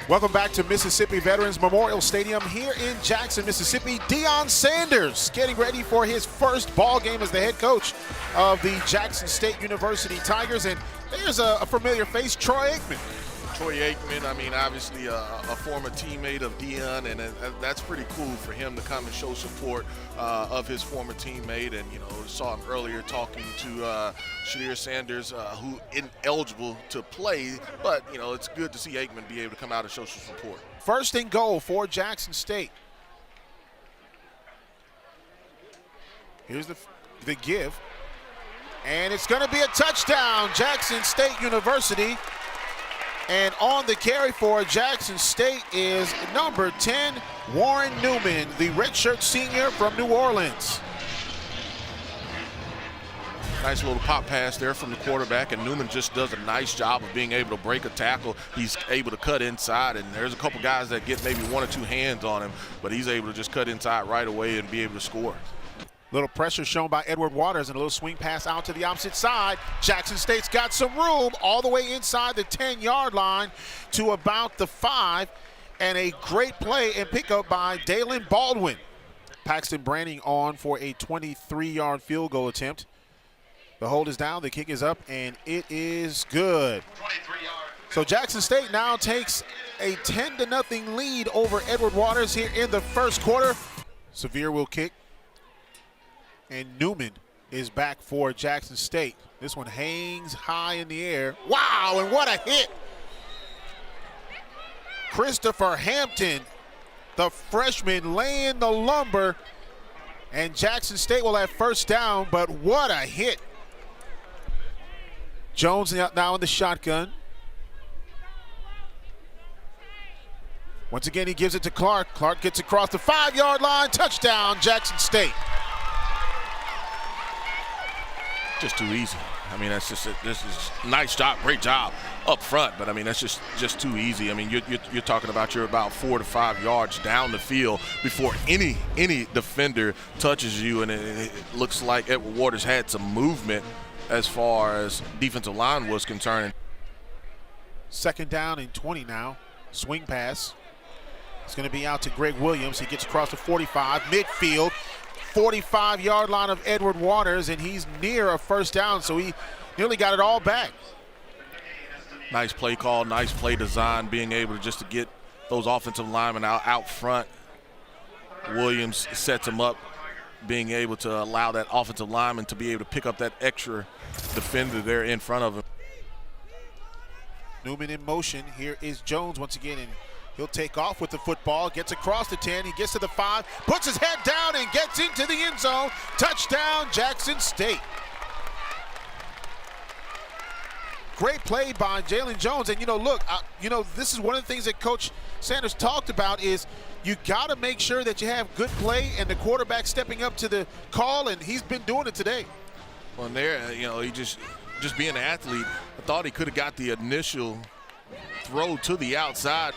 Welcome back to Mississippi Veterans Memorial Stadium here in Jackson, Mississippi. Deion Sanders getting ready for his first ball game as the head coach of the Jackson State University Tigers. And there's a familiar face, Troy Aikman. Troy Aikman, I mean, obviously a former teammate of Deion, and that's pretty cool for him to come and show support of his former teammate. And, you know, saw him earlier talking to Deion Sanders, who ineligible to play, but, you know, it's good to see Aikman be able to come out and show some support. First and goal for Jackson State. Here's the give, and it's going to be a touchdown, Jackson State University. And on the carry for Jackson State is number 10, Warren Newman, the redshirt senior from New Orleans. Nice little pop pass there from the quarterback, and Newman just does a nice job of being able to break a tackle. He's able to cut inside, and there's a couple guys that get maybe one or two hands on him, but he's able to just cut inside right away and be able to score. Little pressure shown by Edward Waters and a little swing pass out to the opposite side. Jackson State's got some room all the way inside the 10-yard line to about the 5. And a great play and pickup by Dalen Baldwin. Paxton Branning on for a 23-yard field goal attempt. The hold is down, the kick is up, and it is good. So Jackson State now takes a 10-0 lead over Edward Waters here in the first quarter. Severe will kick. And Newman is back for Jackson State. This one hangs high in the air. Wow, and what a hit. Christopher Hampton, the freshman, laying the lumber. And Jackson State will have first down, but what a hit. Jones now in the shotgun. Once again, he gives it to Clark. Clark gets across the 5-yard line. Touchdown, Jackson State. Just too easy. I mean, this is nice job, great job up front, but I mean, that's just too easy. I mean, you're talking about you're about 4 to 5 yards down the field before any defender touches you, and it looks like Edward Waters had some movement as far as defensive line was concerned. Second down and 20 now. Swing pass. It's going to be out to Greg Williams. He gets across the 45, midfield. 45-yard line of Edward Waters, and he's near a first down, so he nearly got it all back. Nice play call, nice play design, being able to get those offensive linemen out front. Williams sets him up, being able to allow that offensive lineman to be able to pick up that extra defender there in front of him. Newman in motion. Here is Jones once again, and he'll take off with the football, gets across the 10, he gets to the 5, puts his head down and gets into the end zone. Touchdown, Jackson State. Great play by Jalen Jones. And, you know, look, this is one of the things that Coach Sanders talked about is you got to make sure that you have good play and the quarterback stepping up to the call, and he's been doing it today. Well, and there, you know, he just being an athlete, I thought he could have got the initial throw to the outside.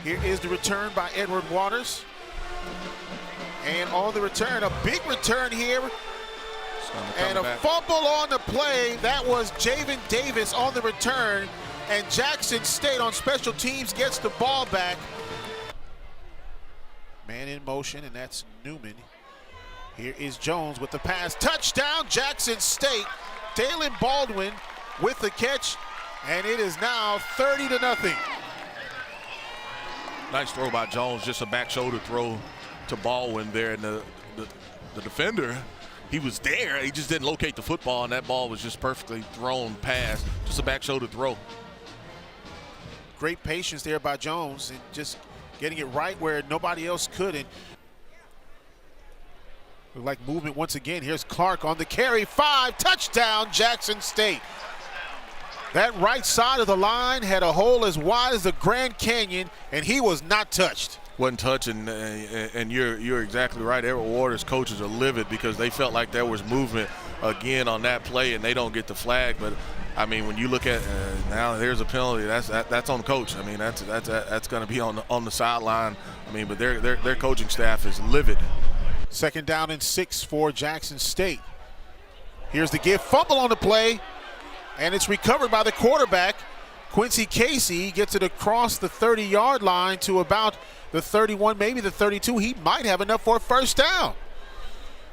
Here is the return by Edward Waters. And on the return, a big return here. And a fumble on the play. That was Javen Davis on the return. And Jackson State on special teams gets the ball back. Man in motion, and that's Newman. Here is Jones with the pass. Touchdown, Jackson State. Dalen Baldwin with the catch. And it is now 30-0. Nice throw by Jones, just a back shoulder throw to Baldwin there, and the defender, he was there, he just didn't locate the football, and that ball was just perfectly thrown past, just a back shoulder throw. Great patience there by Jones and just getting it right where nobody else could. And look like movement once again. Here's Clark on the carry, 5, touchdown, Jackson State. That right side of the line had a hole as wide as the Grand Canyon, and he was not touched. Wasn't touching, and you're exactly right. Edward Waters' coaches are livid because they felt like there was movement again on that play, and they don't get the flag. But I mean, when you look at now, there's a penalty. That's on the coach. I mean, that's going to be on the sideline. I mean, but their coaching staff is livid. Second down and 6 for Jackson State. Here's the give, fumble on the play. And it's recovered by the quarterback. Quincy Casey gets it across the 30-yard line to about the 31, maybe the 32. He might have enough for a first down.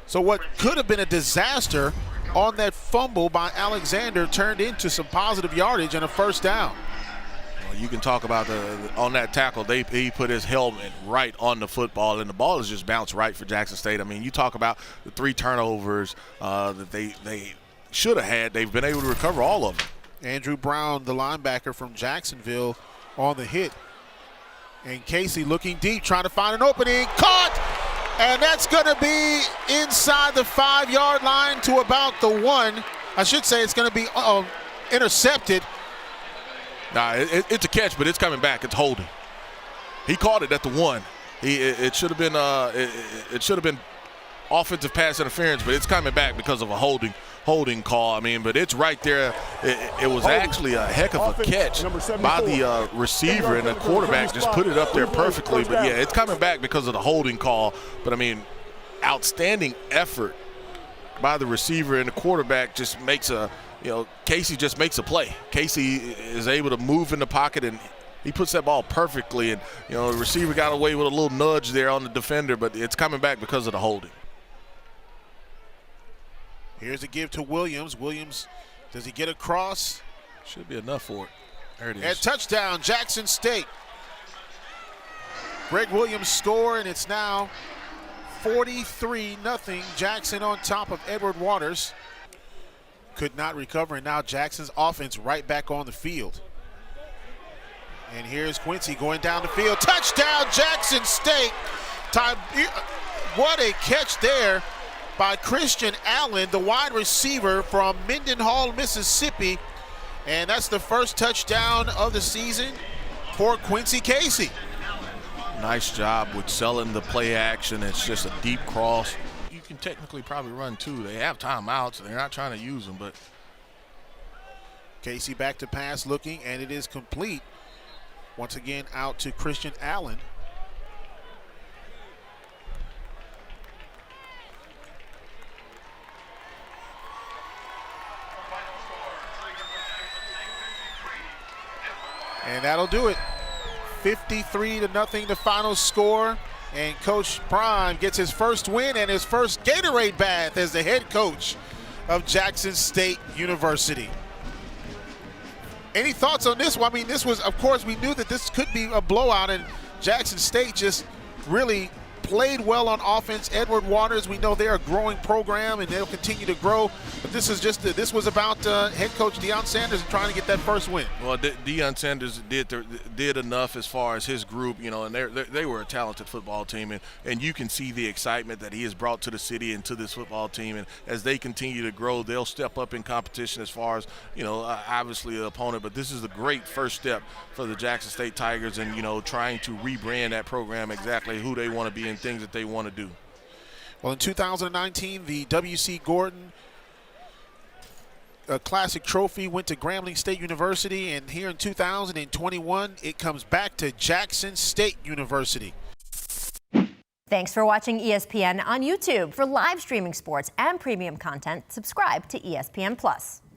So what could have been a disaster on that fumble by Alexander turned into some positive yardage and a first down. You can talk about on that tackle, he put his helmet right on the football, and the ball is just bounced right for Jackson State. I mean, you talk about the 3 turnovers that they should have had. They've been able to recover all of them. Andrew Brown, the linebacker from Jacksonville, on the hit. And Casey looking deep, trying to find an opening. Caught! And that's going to be inside the 5-yard line to about the 1. I should say it's going to be intercepted. Nah, it's a catch, but it's coming back. It's holding. He caught it at the 1. It should have been it should have been offensive pass interference, but it's coming back because of a holding call. I mean, but it's right there. It was actually a heck of a catch by the receiver, and the quarterback just put it up there perfectly. But yeah, it's coming back because of the holding call. But I mean, outstanding effort by the receiver, and the quarterback just makes Casey just makes a play. Casey is able to move in the pocket, and he puts that ball perfectly. And the receiver got away with a little nudge there on the defender, but it's coming back because of the holding. Here's a give to Williams. Williams, does he get across? Should be enough for it. There it is. And touchdown, Jackson State. Greg Williams scored, and it's now 43-0. Jackson on top of Edward Waters. Could not recover, and now Jackson's offense right back on the field. And here's Quincy going down the field. Touchdown, Jackson State. What a catch there by Christian Allen, the wide receiver from Mendenhall, Mississippi. And that's the first touchdown of the season for Quincy Casey. Nice job with selling the play action. It's just a deep cross. You can technically probably run 2. They have timeouts. They're not trying to use them, but Casey back to pass looking, and it is complete. Once again out to Christian Allen. And that'll do it. 53-0 the final score. And Coach Prime gets his first win and his first Gatorade bath as the head coach of Jackson State University. Any thoughts on this one? I mean, this was, of course, we knew that this could be a blowout, and Jackson State just really played well on offense. Edward Waters, we know they're a growing program and they'll continue to grow. But this is just this was about head coach Deion Sanders trying to get that first win. Well, Deion Sanders did enough as far as his group, and they were a talented football team, and you can see the excitement that he has brought to the city and to this football team. And as they continue to grow, they'll step up in competition as far as obviously the opponent. But this is a great first step for the Jackson State Tigers, and trying to rebrand that program exactly who they want to be and things that they want to do. Well, in 2019, the W.C. Gordon Classic Trophy went to Grambling State University, and here in 2021, it comes back to Jackson State University. Thanks for watching ESPN on YouTube. For live streaming sports and premium content, subscribe to ESPN+.